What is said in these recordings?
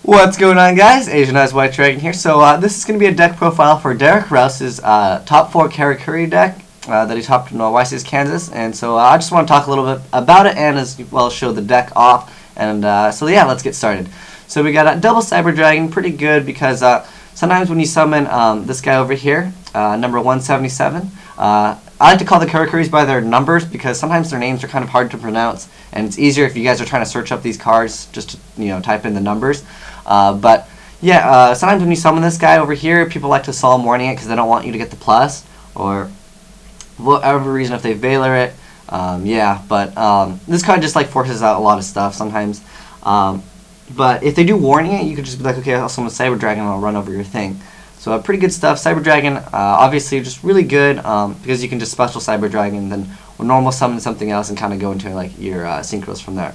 What's going on, guys? Asian Eyes White Dragon here. So this is going to be a deck profile for Rouse's top 4 Karakuri deck that he topped in YCS Kansas. And so I just want to talk a little bit about it and as well show the deck off. And so yeah, let's get started. So we got a double Cyber Dragon, pretty good because sometimes when you summon this guy over here, number 177, I like to call the Karakuris by their numbers because sometimes their names are kind of hard to pronounce, and it's easier if you guys are trying to search up these cards just to type in the numbers. But yeah, sometimes when you summon this guy over here, people like to Solemn Warning it because they don't want you to get the plus, or whatever reason if they Veiler it. Yeah, but this card just like forces out a lot of stuff sometimes. But if they do Warning it, you could just be like, okay, I'll summon Cyber Dragon and I'll run over your thing. So pretty good stuff. Cyber Dragon, obviously just really good because you can just special Cyber Dragon, then normal summon something else and kind of go into like your synchros from there.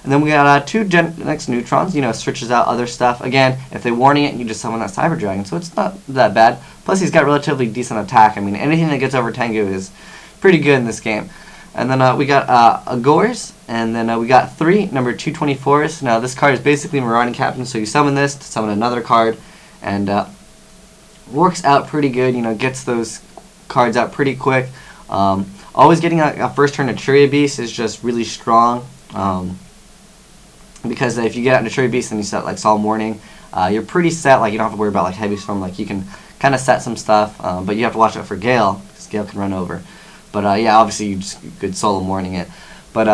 And then we got 2 next neutrons, switches out other stuff. Again, if they Warning it, you just summon that Cyber Dragon, so it's not that bad. Plus he's got relatively decent attack. I mean, anything that gets over Tengu is pretty good in this game. And then we got Agors, and then we got 3 number 224s. Now this card is basically Marauding Captain, so you summon this to summon another card, and works out pretty good, gets those cards out pretty quick. Always getting a first turn Naturia Beast is just really strong, because if you get out Naturia Beast and you set like Solemn Warning, you're pretty set. Like you don't have to worry about like Heavy Storm. Like you can kind of set some stuff, but you have to watch out for Gale because Gale can run over. But yeah, obviously you just could Solemn Warning it. But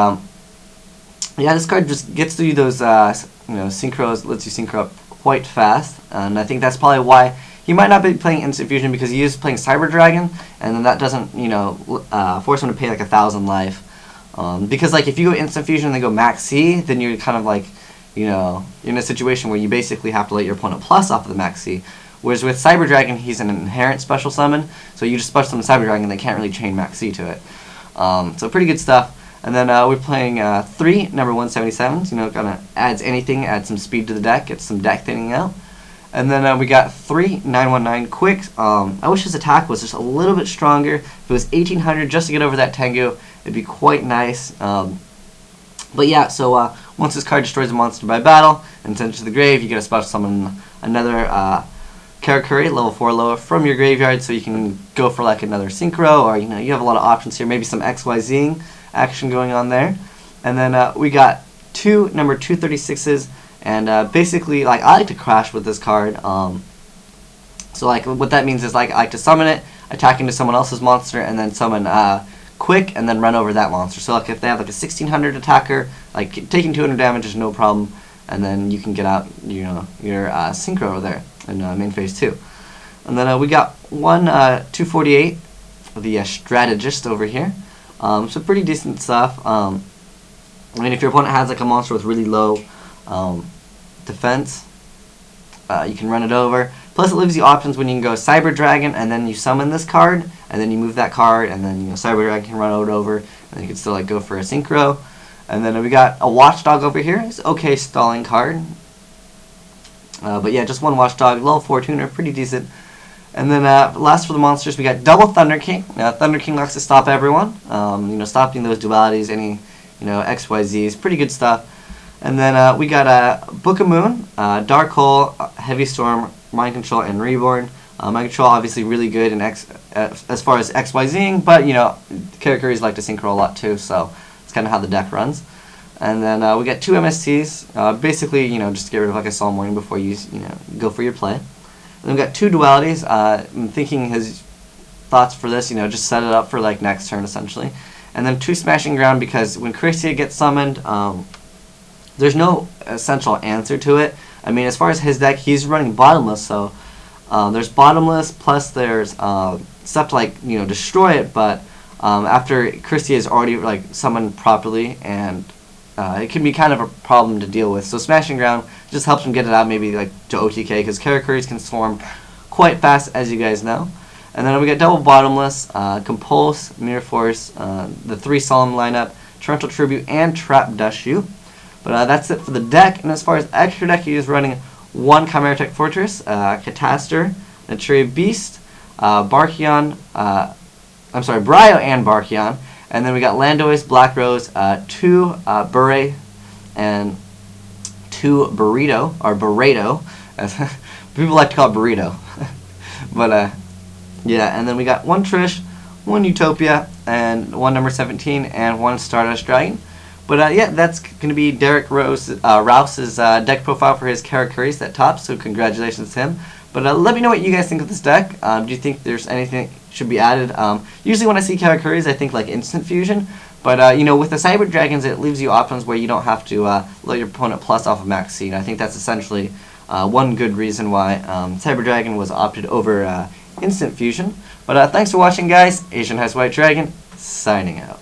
yeah, this card just gets to you those synchros, lets you synchro up quite fast, and I think that's probably why he might not be playing Instant Fusion, because he is playing Cyber Dragon, and then that doesn't force him to pay like 1,000 life. Because like if you go Instant Fusion and they go Max C, then you're kind of like you're in a situation where you basically have to let your opponent plus off of the Max C. Whereas with Cyber Dragon, he's an inherent special summon, so you just special summon Cyber Dragon and they can't really chain Max C to it. So pretty good stuff. And then we're playing 3 number 177s, kind of adds anything, adds some speed to the deck, gets some deck thinning out. And then we got 3 919 quick. I wish his attack was just a little bit stronger. If it was 1800 just to get over that Tengu, it'd be quite nice. But yeah, so once this card destroys a monster by battle and sends it to the grave, you get a special summon another Karakuri, level 4 lower, from your graveyard, so you can go for like another Synchro, or you have a lot of options here, maybe some XYZing action going on there. And then we got 2 number 236s, and basically like I like to crash with this card. So like what that means is like I like to summon it, attack into someone else's monster, and then summon quick and then run over that monster. So like if they have like a 1600 attacker, like taking 200 damage is no problem, and then you can get out your synchro over there in main phase 2. And then we got 1 248, the strategist over here. So pretty decent stuff. I mean, if your opponent has like a monster with really low defense, you can run it over. Plus it leaves you options when you can go Cyber Dragon and then you summon this card, and then you move that card, and then Cyber Dragon can run it over, and you can still like go for a synchro. And then we got a Watchdog over here. It's okay stalling card. But yeah, just 1 Watchdog, level 4 tuner, pretty decent. And then last for the monsters, we got double Thunder King. Now Thunder King likes to stop everyone. Stopping those dualities, any XYZs, pretty good stuff. And then we got Book of Moon, Dark Hole, Heavy Storm, Mind Control, and Reborn. Mind Control obviously really good in as far as XYZing, but Karakuris like to synchro a lot too, so it's kind of how the deck runs. And then we got 2 MSTs, basically just to get rid of like a Solemn Warning before you go for your play. And then we got 2 dualities. I'm thinking his thoughts for this, just set it up for like next turn essentially. And then 2 Smashing Ground, because when Christia gets summoned, there's no essential answer to it. I mean, as far as his deck, he's running Bottomless, so there's Bottomless, plus there's stuff to like destroy it. But after Christia is already like summoned properly, and it can be kind of a problem to deal with. So Smashing Ground just helps him get it out, maybe like to OTK, because Karakuris can swarm quite fast, as you guys know. And then we got double Bottomless, Compulse, Mirror Force, the 3 Solemn lineup, Torrential Tribute, and Trap Dashu. But that's it for the deck. And as far as extra deck, he is running 1 Chimera Tech Fortress, Catastor, Naturia Beast, Bryo and Barkion. And then we got Landois, Black Rose, 2 Bure, and 2 Burrito, or Burrito, as people like to call it Burrito. But yeah, and then we got 1 Trish, 1 Utopia, and 1 number 17, and 1 Stardust Dragon. But yeah, that's going to be Derek Rouse's deck profile for his Karakuris at top, so congratulations to him. But let me know what you guys think of this deck. Do you think there's anything should be added? Usually when I see Karakuris, I think like Instant Fusion. But you know, with the Cyber Dragons, it leaves you options where you don't have to let your opponent plus off of max seed. I think that's essentially one good reason why Cyber Dragon was opted over Instant Fusion. But thanks for watching, guys. Asian Heist White Dragon, signing out.